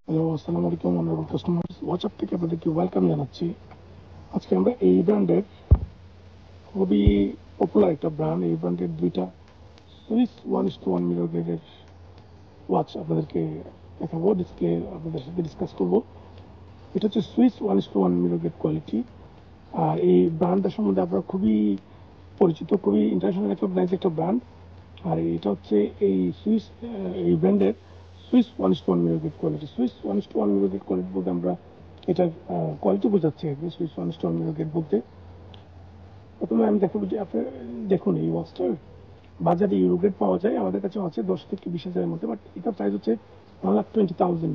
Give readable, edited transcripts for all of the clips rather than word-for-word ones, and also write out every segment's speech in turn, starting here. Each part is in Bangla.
হ্যালো, আসসালামু আলাইকুম অনারেবল কাস্টমার্স। হোয়াটসঅ্যাপ থেকে আপনাদেরকে ওয়েলকাম জানাচ্ছি। আজকে আমরা এই ব্র্যান্ডের খুবই পপুলার একটা ব্র্যান্ড, এই ব্র্যান্ডের দুইটা সুইস 1:1 মিরর গ্রেডের ওয়াচ আপনাদেরকে দেখাবো, ডিসপ্লে আপনাদের সাথে ডিসকাস করবো। এটা হচ্ছে সুইস 1:1 মিরর গ্রেড কোয়ালিটি। আর এই ব্র্যান্ডটার সম্বন্ধে আপনারা খুবই পরিচিত, খুবই ইন্টারন্যাশনাল রেকগনাইজ একটা ব্র্যান্ড। আর এটা হচ্ছে এই ব্র্যান্ডের Swiss 1:1 mirror grade quality. Swiss 1:1 mirror grade quality বলতে আমরা এটার কোয়ালিটি বোঝাচ্ছি আর কি। সুইস 1:1 মিরর গ্রেড বলতে প্রথমে আমি দেখাবো যে আপনি দেখুন এই ওয়াচটার বাজারে ইউরো গ্রেড পাওয়া যায়, আমাদের কাছে আছে 10 থেকে 20 হাজারের মধ্যে, বাট এটার প্রাইস হচ্ছে 1,20,000।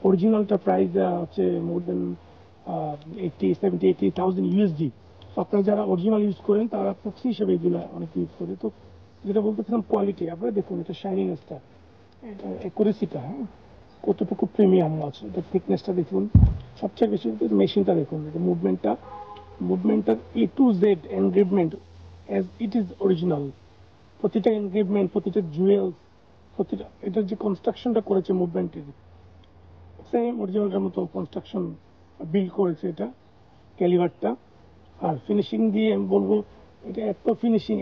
অরিজিনালটা প্রাইস হচ্ছে মোর দেন 80,000 ইউএসডি। আপনারা যারা অরিজিনাল ইউজ করেন তারা প্রক্সি হিসেবে এগুলো অনেক ইউজ করে। তো যেটা বলতেছিলাম কোয়ালিটি, আপনারা দেখুন এটা শাইনিনেসটা, এটা অ্যাকুরেসিটা, হ্যাঁ, কতটুকু প্রিমিয়াম আছে, এটা থিকনেসটা দেখুন। সবচেয়ে বেশি মেশিনটা দেখুন, এটা মুভমেন্টটার A to Z engravement as it is original. প্রতিটা এনগ্রেভমেন্ট, প্রতিটা জুয়েলস, প্রতিটা এটার যে কনস্ট্রাকশনটা করেছে মুভমেন্টের, সেম অরিজিনালটার মতো কনস্ট্রাকশন বিল্ড করেছে এটা ক্যালিভারটা। আর ফিনিশিং দিয়ে আমি বলবো এটা এত ফিনিশিং,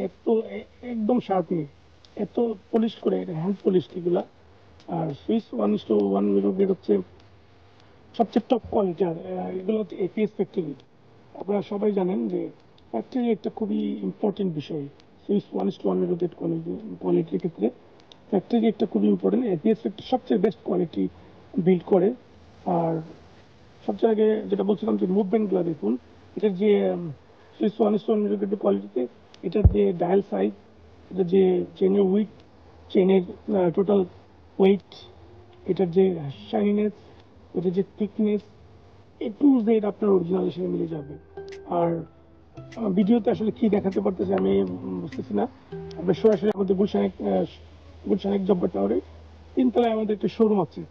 একদম শার্পি, এত পলিশ করে, এটা হ্যান্ড পলিশ এগুলা। আর সুইস 1:1 মিরর গ্রেড হচ্ছে সবচেয়ে টপ কোয়ালিটি। আর এগুলো হচ্ছে এপিএস ফ্যাক্টরি। আপনারা সবাই জানেন যে ফ্যাক্টরি একটা খুবই ইম্পর্টেন্ট বিষয় সুইস 1:1 মিরর গ্রেড কোয়ালিটির ক্ষেত্রে। ফ্যাক্টরি একটা খুবই ইম্পর্টেন্ট, এপিএস ফ্যাক্টরি সবচেয়ে বেস্ট কোয়ালিটি বিল্ড করে। আর সবচেয়ে আগে যেটা বলছিলাম যে মুভমেন্টগুলো দেখুন, এটার যে সুইস 1:1 মিরর গ্রেড কোয়ালিটিতে এটার যে ডায়াল সাইজ, এটার যে চেনের উইথ, চেনের টোটাল ওয়েট, এটার যে শাইনিনেস, এটার যে থিকনেস, A to Z আপনার অরিজিনাল হিসেবে মিলে যাবে। আর ভিডিওতে আসলে কি দেখাতে পারতেছে আমি বুঝতেছি না। আমরা সরাসরি আমাদের গুলশান জব্বার টাওয়ারে 3 তলায় আমাদের একটা শোরুম আছে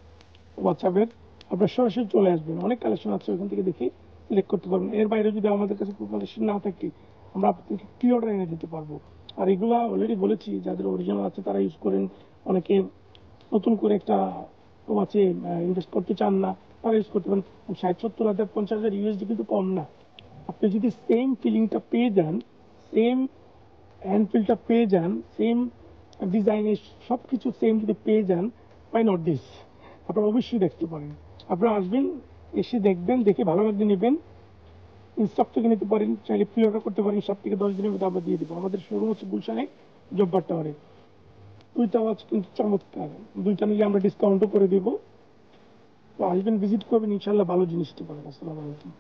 হোয়াটসঅ্যাপের। আপনার সরাসরি চলে আসবেন, অনেক কালেকশন আছে, ওখান থেকে দেখে সিলেক্ট করতে পারবেন। এর বাইরে যদি আমাদের কাছে কোনো কালেকশন না থাকে আমরা আপনাদেরকে প্রি অর্ডার এনে দিতে পারবো। আর এগুলা অলরেডি বলেছি যাদের অরিজিনাল আছে তারা ইউজ করেন, অনেকে নতুন করে একটা ওয়াচে ইনভেস্ট করতে চান না তারা ইউজ করতে পারেন। 60-70 হাজার 50,000 ইউএসডি কিন্তু কম না। আপনি যদি সেম ফিলিংটা পেয়ে যান, সেম হ্যান্ড ফিলটা পেয়ে যান, সেম ডিজাইনের সব কিছু সেম যদি পেয়ে যান, ওয়াই নট দিস? আপনারা অবশ্যই দেখতে পারেন। আপনারা আসবেন, এসে দেখবেন, দেখে ভালো লাগলে নেবেন। ইনস্টক থেকে নিতে পারেন, চাইলে প্রি অর্ডার করতে পারেন। 7 থেকে 10 দিনের মধ্যে আমরা দিয়ে দেবো। আমাদের শোরুম হচ্ছে গুলশানে জব্বার টাওয়ারে। দুইটা ওয়াচ কিন্তু চমৎকার, দুইটা নিলে আমরা ডিসকাউন্টও করে দিব। তো আসবেন, ভিজিট করবেন, ইনশাল্লাহ ভালো জিনিস দিতে পারেন। আসসালামু আলাইকুম।